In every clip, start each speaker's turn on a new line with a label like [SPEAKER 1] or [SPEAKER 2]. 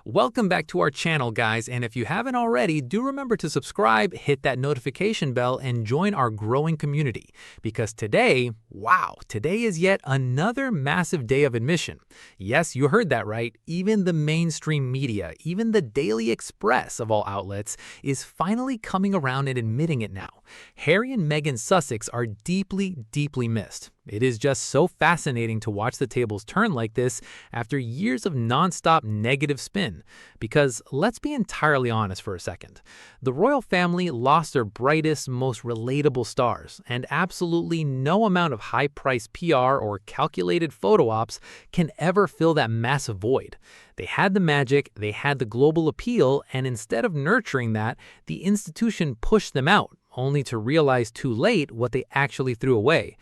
[SPEAKER 1] Welcome back to our channel, guys, and if you haven't already, do remember to subscribe, hit that notification bell, and join our growing community. Because today, wow, today is yet another massive day of admission. Yes, you heard that right, even the mainstream media, even the Daily Express of all outlets, is finally coming around and admitting it now. Harry and Meghan Sussex are deeply, deeply missed. It is just so fascinating to watch the tables turn like this after years of nonstop negative spin. Because let's be entirely honest for a second. The royal family lost their brightest, most relatable stars, and absolutely no amount of high-priced PR or calculated photo ops can ever fill that massive void. They had the magic, they had the global appeal, and instead of nurturing that, the institution pushed them out, only to realize too late what they actually threw away.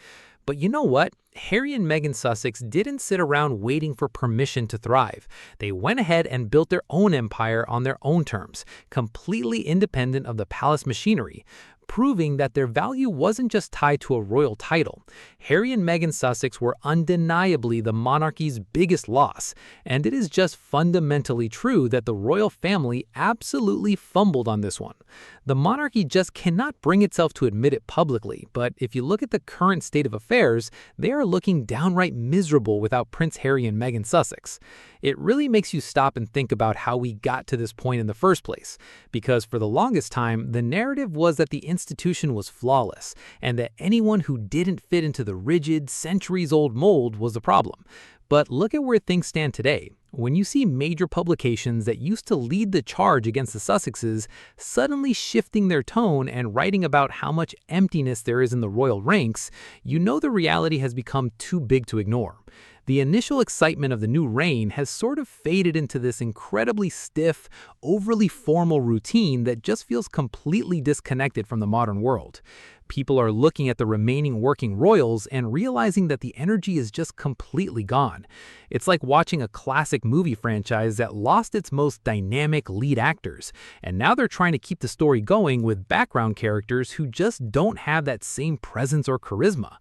[SPEAKER 1] But you know what? Harry and Meghan Sussex didn't sit around waiting for permission to thrive. They went ahead and built their own empire on their own terms, completely independent of the palace machinery, proving that their value wasn't just tied to a royal title. Harry and Meghan Sussex were undeniably the monarchy's biggest loss, and it is just fundamentally true that the royal family absolutely fumbled on this one. The monarchy just cannot bring itself to admit it publicly, but if you look at the current state of affairs, they are looking downright miserable without Prince Harry and Meghan Sussex. It really makes you stop and think about how we got to this point in the first place, because for the longest time, the narrative was that the institution was flawless, and that anyone who didn't fit into the rigid, centuries-old mold was the problem. But look at where things stand today. When you see major publications that used to lead the charge against the Sussexes suddenly shifting their tone and writing about how much emptiness there is in the royal ranks, you know the reality has become too big to ignore. The initial excitement of the new reign has sort of faded into this incredibly stiff, overly formal routine that just feels completely disconnected from the modern world. People are looking at the remaining working royals and realizing that the energy is just completely gone. It's like watching a classic movie franchise that lost its most dynamic lead actors, and now they're trying to keep the story going with background characters who just don't have that same presence or charisma.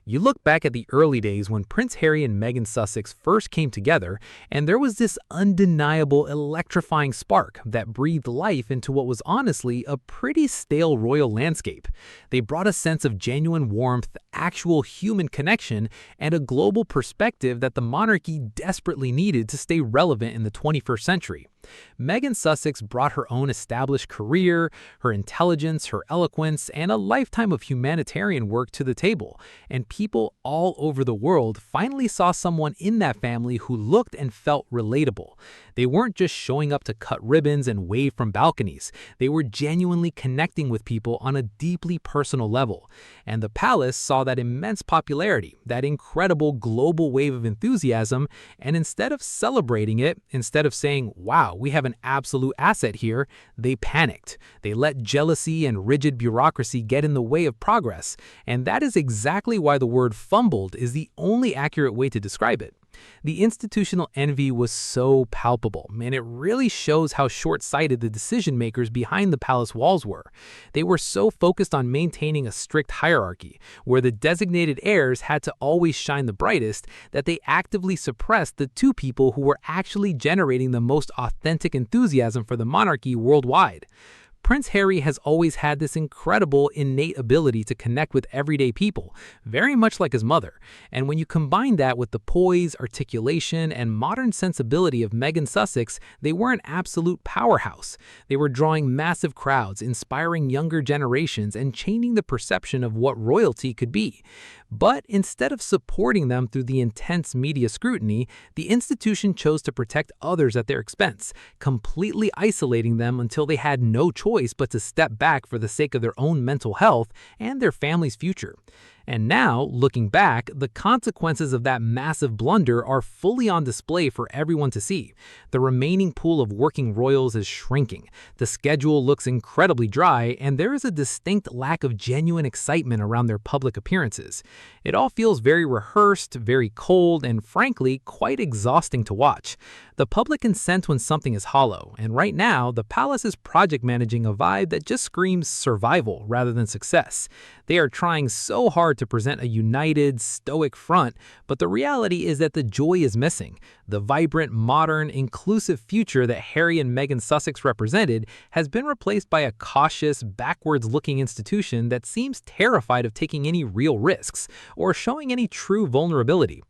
[SPEAKER 1] You look back at the early days when Prince Harry and Meghan Sussex first came together, and there was this undeniable, electrifying spark that breathed life into what was honestly a pretty stale royal landscape. They brought a sense of genuine warmth, actual human connection, and a global perspective that the monarchy desperately needed to stay relevant in the 21st century. Meghan Sussex brought her own established career, her intelligence, her eloquence, and a lifetime of humanitarian work to the table, and people all over the world finally saw someone in that family who looked and felt relatable. They weren't just showing up to cut ribbons and wave from balconies. They were genuinely connecting with people on a deeply personal level. And the palace saw that immense popularity, that incredible global wave of enthusiasm, and instead of celebrating it, instead of saying, wow, we have an absolute asset here, they panicked. They let jealousy and rigid bureaucracy get in the way of progress. And that is exactly why the word fumbled is the only accurate way to describe it. The institutional envy was so palpable, and it really shows how short-sighted the decision-makers behind the palace walls were. They were so focused on maintaining a strict hierarchy, where the designated heirs had to always shine the brightest, that they actively suppressed the two people who were actually generating the most authentic enthusiasm for the monarchy worldwide. Prince Harry has always had this incredible innate ability to connect with everyday people, very much like his mother. And when you combine that with the poise, articulation, and modern sensibility of Meghan Sussex, they were an absolute powerhouse. They were drawing massive crowds, inspiring younger generations, and changing the perception of what royalty could be. But instead of supporting them through the intense media scrutiny, the institution chose to protect others at their expense, completely isolating them until they had no choice but to step back for the sake of their own mental health and their family's future. And now, looking back, the consequences of that massive blunder are fully on display for everyone to see. The remaining pool of working royals is shrinking, the schedule looks incredibly dry, and there is a distinct lack of genuine excitement around their public appearances. It all feels very rehearsed, very cold, and frankly, quite exhausting to watch. The public can sense when something is hollow, and right now, the palace is project managing a vibe that just screams survival rather than success. They are trying so hard to present a united, stoic front, but the reality is that the joy is missing. The vibrant, modern, inclusive future that Harry and Meghan Sussex represented has been replaced by a cautious, backwards-looking institution that seems terrified of taking any real risks or showing any true vulnerability.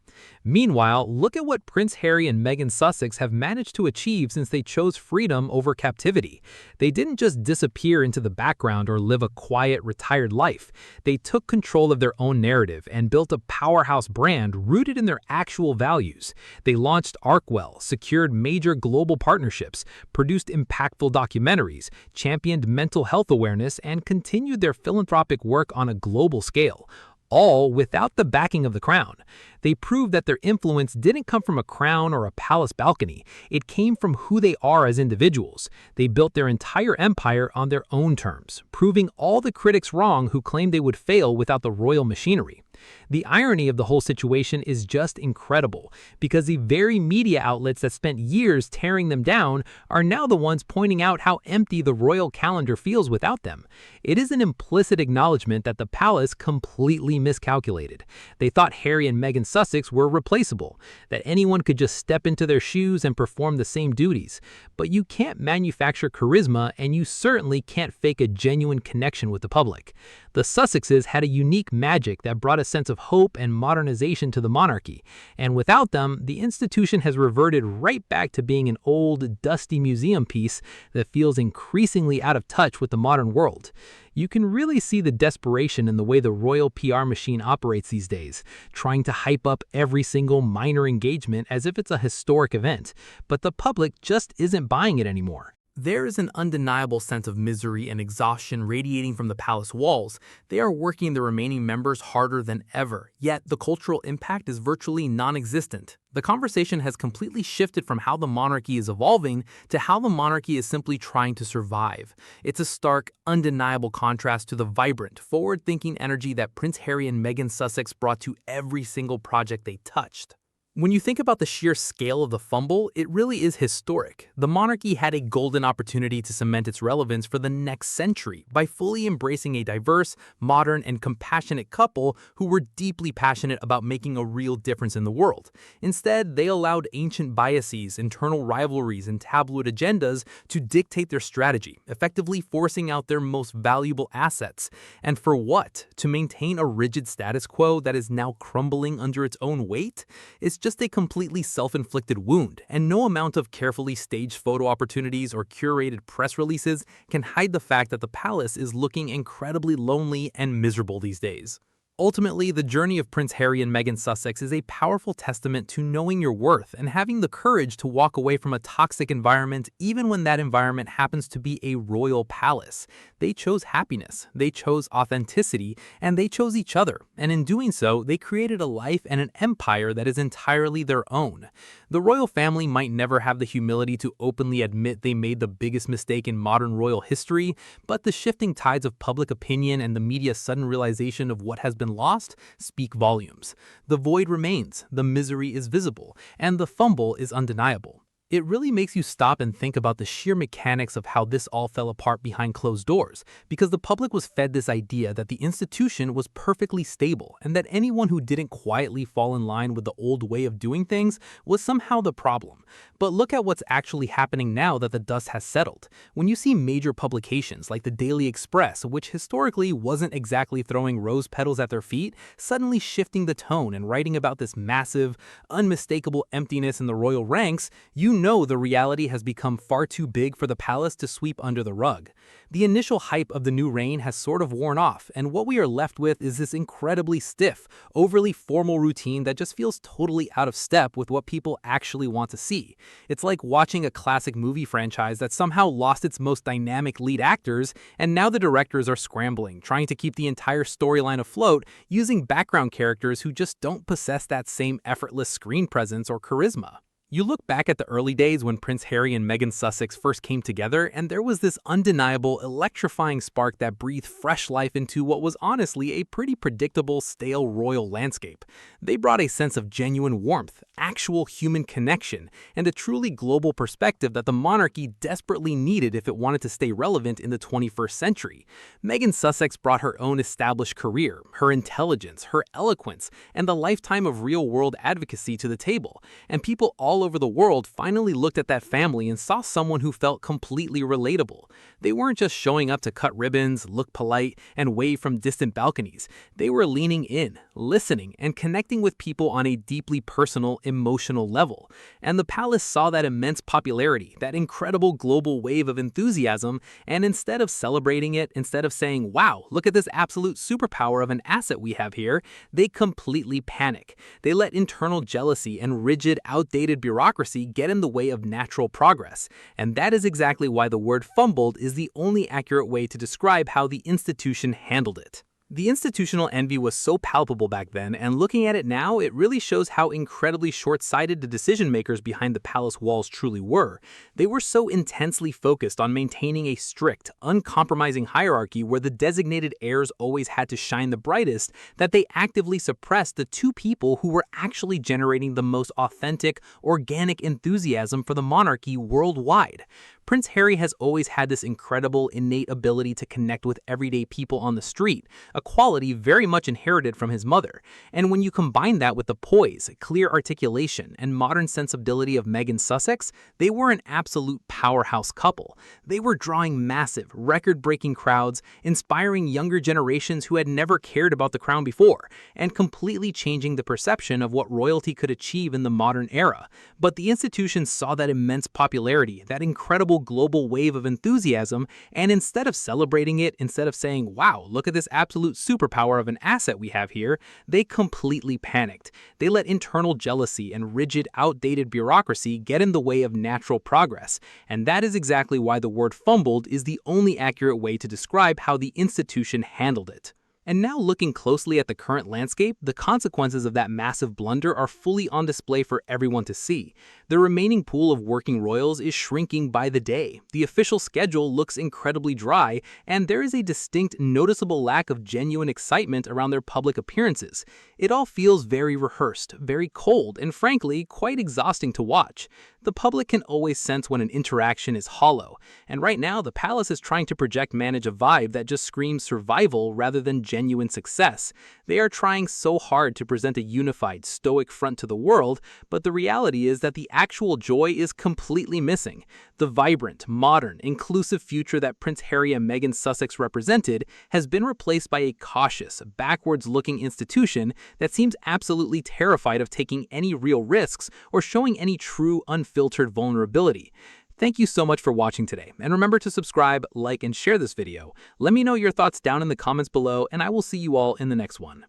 [SPEAKER 1] Meanwhile, look at what Prince Harry and Meghan Sussex have managed to achieve since they chose freedom over captivity. They didn't just disappear into the background or live a quiet, retired life. They took control of their own narrative and built a powerhouse brand rooted in their actual values. They launched Arkwell, secured major global partnerships, produced impactful documentaries, championed mental health awareness, and continued their philanthropic work on a global scale, all without the backing of the crown. They proved that their influence didn't come from a crown or a palace balcony. It came from who they are as individuals. They built their entire empire on their own terms, proving all the critics wrong who claimed they would fail without the royal machinery. The irony of the whole situation is just incredible, because the very media outlets that spent years tearing them down are now the ones pointing out how empty the royal calendar feels without them. It is an implicit acknowledgement that the palace completely miscalculated. They thought Harry and Meghan Sussex were replaceable, that anyone could just step into their shoes and perform the same duties. But you can't manufacture charisma, and you certainly can't fake a genuine connection with the public. The Sussexes had a unique magic that brought a sense of hope and modernization to the monarchy, and without them, the institution has reverted right back to being an old, dusty museum piece that feels increasingly out of touch with the modern world. You can really see the desperation in the way the royal PR machine operates these days, trying to hype up every single minor engagement as if it's a historic event, but the public just isn't buying it anymore. There is an undeniable sense of misery and exhaustion radiating from the palace walls. They are working the remaining members harder than ever, yet the cultural impact is virtually non-existent. The conversation has completely shifted from how the monarchy is evolving to how the monarchy is simply trying to survive. It's a stark, undeniable contrast to the vibrant, forward-thinking energy that Prince Harry and Meghan Sussex brought to every single project they touched. When you think about the sheer scale of the fumble, it really is historic. The monarchy had a golden opportunity to cement its relevance for the next century by fully embracing a diverse, modern, and compassionate couple who were deeply passionate about making a real difference in the world. Instead, they allowed ancient biases, internal rivalries, and tabloid agendas to dictate their strategy, effectively forcing out their most valuable assets. And for what? To maintain a rigid status quo that is now crumbling under its own weight? It's just a completely self-inflicted wound, and no amount of carefully staged photo opportunities or curated press releases can hide the fact that the palace is looking incredibly lonely and miserable these days. Ultimately, the journey of Prince Harry and Meghan Sussex is a powerful testament to knowing your worth and having the courage to walk away from a toxic environment even when that environment happens to be a royal palace. They chose happiness, they chose authenticity, and they chose each other. And in doing so, they created a life and an empire that is entirely their own. The royal family might never have the humility to openly admit they made the biggest mistake in modern royal history, but the shifting tides of public opinion and the media's sudden realization of what has been lost speak volumes. The void remains, the misery is visible, and the fumble is undeniable. It really makes you stop and think about the sheer mechanics of how this all fell apart behind closed doors, because the public was fed this idea that the institution was perfectly stable and that anyone who didn't quietly fall in line with the old way of doing things was somehow the problem. But look at what's actually happening now that the dust has settled. When you see major publications like the Daily Express, which historically wasn't exactly throwing rose petals at their feet, suddenly shifting the tone and writing about this massive, unmistakable emptiness in the royal ranks, you know the reality has become far too big for the palace to sweep under the rug. The initial hype of the new reign has sort of worn off, and what we are left with is this incredibly stiff, overly formal routine that just feels totally out of step with what people actually want to see. It's like watching a classic movie franchise that somehow lost its most dynamic lead actors, and now the directors are scrambling, trying to keep the entire storyline afloat using background characters who just don't possess that same effortless screen presence or charisma. You look back at the early days when Prince Harry and Meghan Sussex first came together, and there was this undeniable, electrifying spark that breathed fresh life into what was honestly a pretty predictable, stale royal landscape. They brought a sense of genuine warmth, actual human connection, and a truly global perspective that the monarchy desperately needed if it wanted to stay relevant in the 21st century. Meghan Sussex brought her own established career, her intelligence, her eloquence, and the lifetime of real-world advocacy to the table, and people all over the world finally looked at that family and saw someone who felt completely relatable. They weren't just showing up to cut ribbons, look polite, and wave from distant balconies. They were leaning in, listening, and connecting with people on a deeply personal, emotional level. And the palace saw that immense popularity, that incredible global wave of enthusiasm, and instead of celebrating it, instead of saying, "Wow, look at this absolute superpower of an asset we have here," they completely panic. They let internal jealousy and rigid, outdated bureaucracy get in the way of natural progress. And that is exactly why the word fumbled is the only accurate way to describe how the institution handled it. The institutional envy was so palpable back then, and looking at it now, it really shows how incredibly short-sighted the decision-makers behind the palace walls truly were. They were so intensely focused on maintaining a strict, uncompromising hierarchy where the designated heirs always had to shine the brightest that they actively suppressed the two people who were actually generating the most authentic, organic enthusiasm for the monarchy worldwide. Prince Harry has always had this incredible, innate ability to connect with everyday people on the street, a quality very much inherited from his mother. And when you combine that with the poise, clear articulation, and modern sensibility of Meghan Sussex, they were an absolute powerhouse couple. They were drawing massive, record-breaking crowds, inspiring younger generations who had never cared about the crown before, and completely changing the perception of what royalty could achieve in the modern era. But the institution saw that immense popularity, that incredible global wave of enthusiasm, and instead of celebrating it, instead of saying, "Wow, look at this absolute superpower of an asset we have here," they completely panicked. They let internal jealousy and rigid, outdated bureaucracy get in the way of natural progress. And that is exactly why the word fumbled is the only accurate way to describe how the institution handled it. And now looking closely at the current landscape, the consequences of that massive blunder are fully on display for everyone to see. The remaining pool of working royals is shrinking by the day. The official schedule looks incredibly dry, and there is a distinct, noticeable lack of genuine excitement around their public appearances. It all feels very rehearsed, very cold, and frankly, quite exhausting to watch. The public can always sense when an interaction is hollow, and right now the palace is trying to manage a vibe that just screams survival rather than genuine success. They are trying so hard to present a unified, stoic front to the world, but the reality is that the actual joy is completely missing. The vibrant, modern, inclusive future that Prince Harry and Meghan Sussex represented has been replaced by a cautious, backwards-looking institution that seems absolutely terrified of taking any real risks or showing any true, unfiltered vulnerability. Thank you so much for watching today, and remember to subscribe, like, and share this video. Let me know your thoughts down in the comments below, and I will see you all in the next one.